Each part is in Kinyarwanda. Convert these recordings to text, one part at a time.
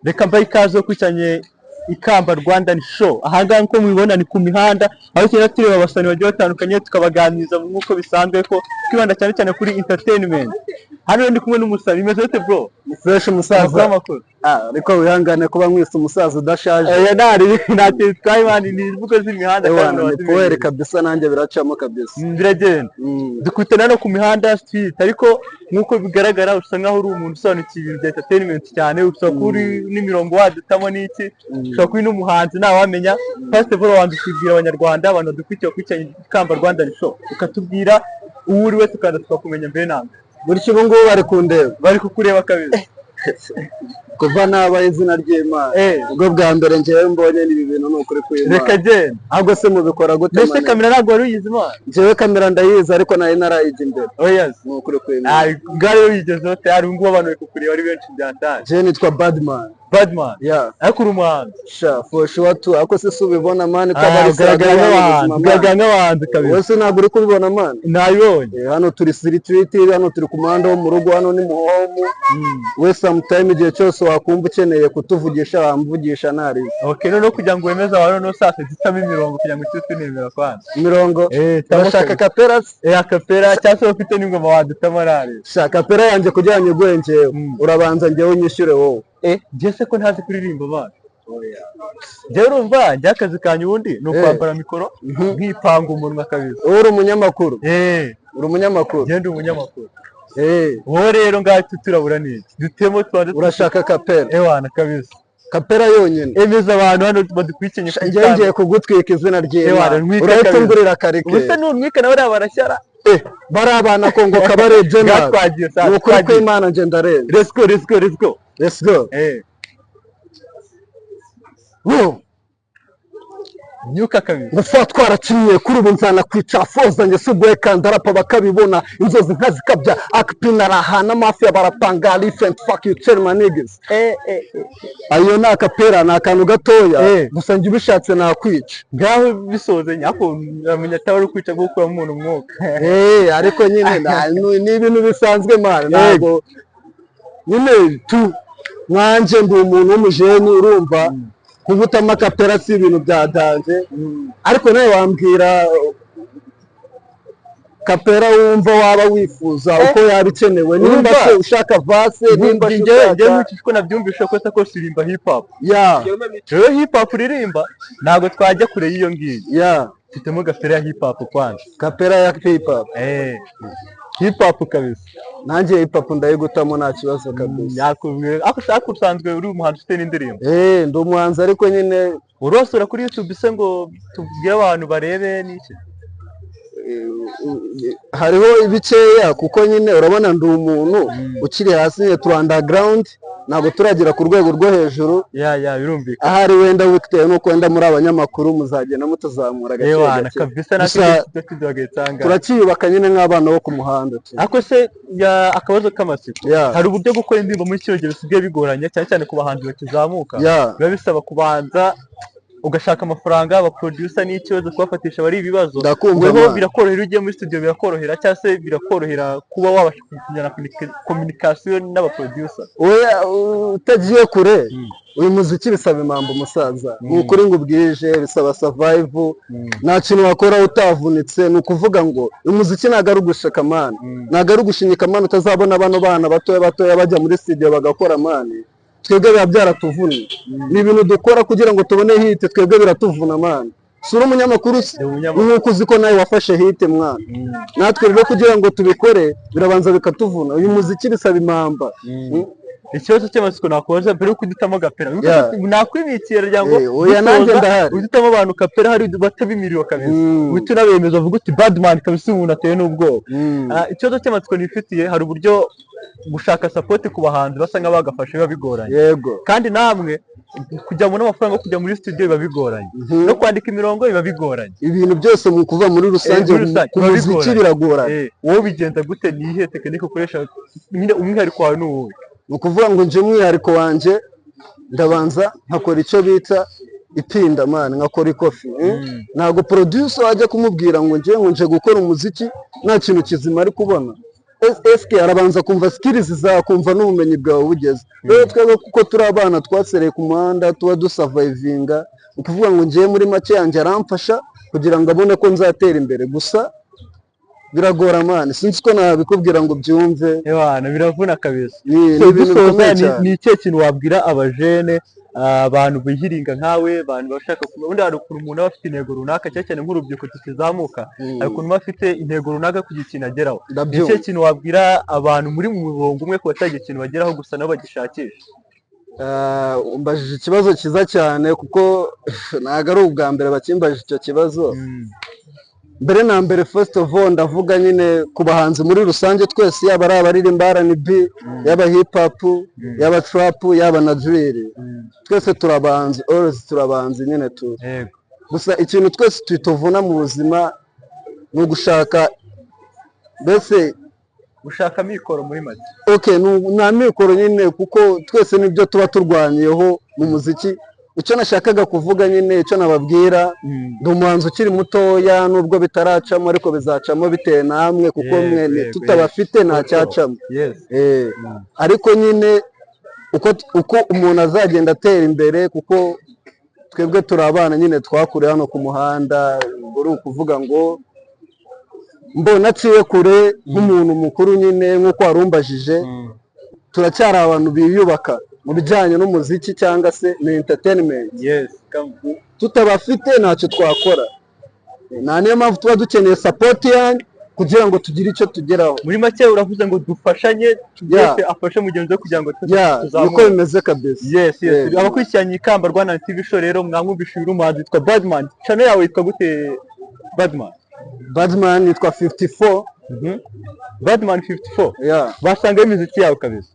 reka mbaye ikaze kwicanye ikamba Rwandan show. Ahangaha nko mubibona ni ku mihanda aho cyane tureba abasani bagiye batandukanye tukabaganiriza nk'uko bisanzwe ko twibanda cyane cyane kuri entertainment. Hano ndi kumwe n'umusaza bimeze bite bro? Fresh umusaza amakuru. Ariko wihangane kuba mwise umusaza udashaje. Nta twayibandi ni ivugo z'imihanda kandi poere kabisa nanjye biracamo kabisa. Biragenda. Dukutana no ku mihanda street ariko nkuko bigaragara usa nkaho uri umuntu usobanukiye ibintu bya entertainment cyane, usa kuri n'imirongo wadutamo n'iki, usa kuri n'umuhanzi nawe wamenya. First of all wandukibwira abanyarwanda abantu dukwiye kwicanye ikamba Rwandan show, ukatubwira uri wese kandi tukakumenya mbere namwe. Buri cyo ngo bari kundeba, bari kukureba kabisa. Kuva nabaye izina ry'Imana ubwo bwa mbere ngewe mbonye nibi bintu n'ukuri kw'Imana. Reka genda ahubwo se mubikora gute mbese kamera ntabwo wari uyizi Imana? Ngewe kamera ndayizi ariko nayo narayije imbere. Yes n'ukuri kw'Imana. Bwari uyigezeho tayari ngo abantu bari kukureba ari benshi byatanje. Je nitwa Badman. Badman ariko uri umuhanzi sha for sure tu ako se subibona man ko bari nk'abantu kabisa. Wese ntabwo uri kubibona man? Nayibonye hano turi street hano turi ku muhanda wo mu rugo, hano ni mu home. We sometime igihe cyose wakumva ukeneye kutuvugisha wamvugisha nari. Okay, no kugira ngo wemeze abantu no sase zitamo imirongo kugira ngo cyose nemera kwanza imirongo turashaka kapera kapera cyase ufite n'ingoma wadutama nari. Sha kapera yanjye kugira ngo ngwenjewe urabanza ngewe unyishyure wowe. Jese ko ntazi kuririmba bana. Jewe urumva njye akazi kanyu ubundi ni ukwambara mikoro nkipanga umunwa kabisa. Uri umunyamakuru? Uri umunyamakuru? Njye ndi umunyamakuru. Wowe rero ngaho turabura n'iki dutemo twande urashaka kapera ewana kabisa. Kapera yonyine emeza abantu hano badukwikenye ngiye kugutwika izina ry'Imana urahita ngurira karike ubuse nunwika nawe barashyara bari abana kongo kabarebye nawe ukuri kw'Imana nje ndareba. Let's go nyuka kabisa gufa twaracinye kuri ubu nzana kwica foza nge subwe kandarapa bakabibona inzozi nkazikabya akpina rahana mafia barapanga different fuck you tell my niggas. Ayo nakapera nakantu gatoya gusa nje ubishatse nakwica ngaho bisoze nyako amenya tawari kwica gukura umuntu umwuka. Ariko nyine ni ibintu bisanzwe man ntabwo nyine tu mwanje ndi umuntu w'umujeni urumva kubutama kapera si ibintu byadanje ariko nawe wambwira kapera wumva waba wifuza uko yabikenewe nimba se ushaka vase nimba njye mwicishwe nabyumvisha ko ko sirimba hip hop rero hip hop ririmba ntago twajya kure y'iyo ngiyo mfitemo kapera ya hip hop kwanza kapera ya hip hop hip hop kabisa nanjye hip hop ndayigutamo nta kibazo kabisa. Yakubwiye ako usanzwe uri umuhanzi ufite n'indirimbo? Ndi umuhanzi ariko nyine urosura kuri YouTube se ngo tubwire abantu barebe n'iki? Hariho ibikeya kuko nyine urabona ndi umuntu ukiri hasi nyine tu underground ntabwo turagira ku rwego rwo hejuru. Birumvikana ahari wenda bitewe nuko wenda muri abanyamakuru muzagenda mutazamura gake kabisa turakiyubaka nyine nk'abana bo ku muhanda. Ako se akabazo k'amatsiko hari uburyo gukora indirimbo muri kino gihe bisigaye bigoranye cyane cyane ku bahanzi bakizamuka biba bisaba kubanza ugashaka amafaranga aba producer n'ikibazo kubafatisha bari ibibazo weho birakorohera ugiye muri studio birakorohera cyangwa se birakorohera kuba wabasha kujyana communication n'aba producer? Utagiye kure uyu muziki bisaba impamvu musaza ukuri ngo ubwije bisaba survive nta kintu wakora utavunitse ni ukuvuga ngo umuziki ntago ari ugushaka mani ntago ari ugushinyika mani utazabona bano bana batoya bajya muri studio bagakora mani twebwe biba byaratuvunye ni ibintu dukora kugira ngo tubone hit twebwe biratuvuna mani sura umunyamakuru nuko uziko nawe wafashe hit mwana natwe rero kugira ngo tubikore birabanza bikatuvuna uyu muziki bisaba impamba. Ikibazo cy'amatsiko nakoza mbere yo kudutamo gapera nakwibikira ryango nanjye ndahari udutamo abantu kapera hari batabimiriwe kabisa uhita unabemeza uvuga uti Badman kabisa umuntu ateye n'ubwoba. Ikibazo cy'amatsiko nifitiye hari uburyo gushaka support ku bahanzi basa nk'abagafashe biba bigoranye kandi namwe kujya mu n'amafaranga kujya muri studio biba bigoranye no kwandika imirongo biba bigoranye ibintu byose mu kuva muri rusange ku muziki biragoranye. Wowe bigenza gute ni ihe tekinike ukoresha nyine umwihariko wawe n'uwo? Ni ukuvuga ngo nje umwihariko wanjye ndabanza nkakora icyo bita ipinda mani nkakora ikofi ntabwo producer wajya kumubwira ngo nje gukora umuziki nta kintu kizima ari kubona eske arabanza kumva skills zawe kumva n'ubumenyi bwawe bugeze rero twebwe kuko turi abana twasereye ku muhanda tuba dusurvivinga ukuvuga ngo ngiye muri make yanjye aramfasha kugira ngo abone ko nzatera imbere gusa biragora mani sinzi ko nabikubwira ngo byumve Ewana biravuna kabisa Ni ibintu bikomeye cyane. ni ikihe kintu wabwira abajene abantu bihiringa nkawe abantu bashaka ubundi hari ukuntu umuntu aba afite intego runaka cyane cyane nk'urubyiruko tukizamuka hari ukuntu aba afite intego runaka kugira ikintu ageraho ni ikihe kintu wabwira abantu muri mu murongo umwe ko batagira ikintu bageraho gusa nabo bagishakisha umbajije ikibazo cyiza cyane kuko ntabwo ari ubwa mbere bakimbajije icyo kibazo mbere na mbere first of all ndavuga nyine ku bahanzi muri rusange twese yaba ari abaririmba R&B yaba hip hop yaba trap yaba na drill twese turabanzi always turabanzi nyine tu gusa ikintu twese twituvuna mu buzima ni ugushaka mbese gushaka mikoro muri make okay nta mikoro nyine kuko twese nibyo tuba turwanyeho mu muziki icyo nashakaga kuvuga nyine icyo nababwira ndi umuhanzi ukiri mutoya nubwo bitaracamo ariko bizacamo bitewe namwe kuko mwene tutabafite nta cyacamo ariko nyine uko umuntu azagenda atera imbere kuko twebwe turi abana nyine twakuriye hano ku muhanda uri ukuvuga ngo mbona aciye kure nk'umuntu mukuru nyine nk'uko warumbajije turacyari abantu biyubaka mu bijyanye n'umuziki cyangwa se na entertainment tutabafite ntacyo twakora niyo mpamvu tuba dukeneye support yanyu kugira ngo tugire icyo tugeraho muri make uravuze ngo dufashanye twese afashe mugenzi we kugira ngo tuzamuke niko bimeze kabisa abakurikiranye ikamba Rwanda TV show rero mwamwumvishe uyu muhanzi yitwa Badman channel yawe yitwa gute Badman yitwa 54 Badman 54 basanga imiziki yawe kabisa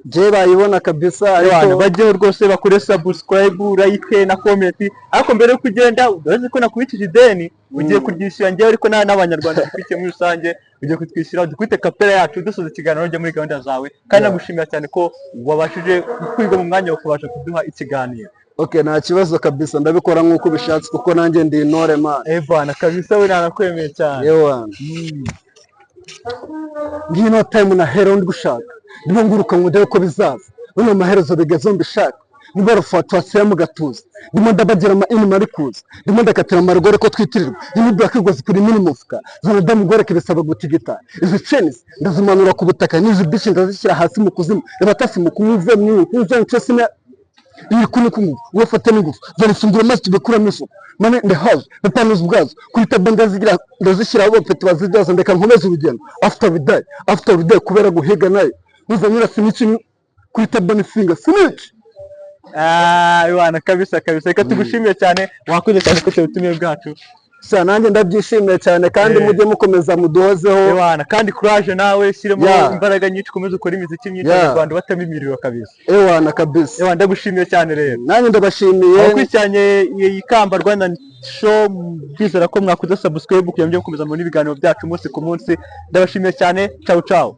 je bayibona kabisa ariko bajyeho rwose bakore subscribe like na comment ariko mbere yo kugenda urazi ko nakubitije ideni ugiye kuryishyura njyewe ariko n'abanyarwanda dufite muri rusange ugiye kutwishyura dukwite kapera yacu dusoza ikiganiro njye muri gahunda zawe kandi nagushimira cyane ko wabashije kwiga mu mwanya wo kubasha kuduha ikiganiro okay nta kibazo kabisa ndabikora nk'uko bishatse kuko nanjye ndi intore man Evan kabisa we nanakwemeye cyane ngino time na hero ndi gushaka ndimo nguruka ngo ndebe ko bizaza none amaherezo bigezo mbishaka niba rufatwa se mu gatuza ndimo ndabagira ama ini mari kuza ndimo ndakatira amarigore ko twitirirwa ni black gozi kuri mini mufuka zana damu gore kibisaba gutigita izi chenis ndazimanura ku butaka n'izi bishi ndazishyira hasi mu kuzimu abatasi mu kumuve mwe kunze ncesina iyi kuni wafata n'ingufu zana sungura mazi tubekura miso mane the house bapanuza ubwazo kuri tabanga zigira ndazishyira abo pete bazidaza ndeka nkomeza urugendo after we die kubera guhiga nayo muzanyira sinichi kuri tabani finger sinichi Iwana kabisa reka tugushimiye cyane wakoze cyane ko cyutumye bwacu nanjye ndabyishimiye cyane kandi mujye mukomeza mudozeho kandi courage nawe shyiremo imbaraga nyinshi komeza ukora imiziki myinshi mu Rwanda batamimiriro kabisa kabisa ndagushimiye cyane rero nanjye ndabashimiye abakurikiranye ikamba Rwanda show bizera ko mwakuze subscribe kugira ngo mukomeza mu biganiro byacu umunsi ku munsi ndabashimiye cyane ciao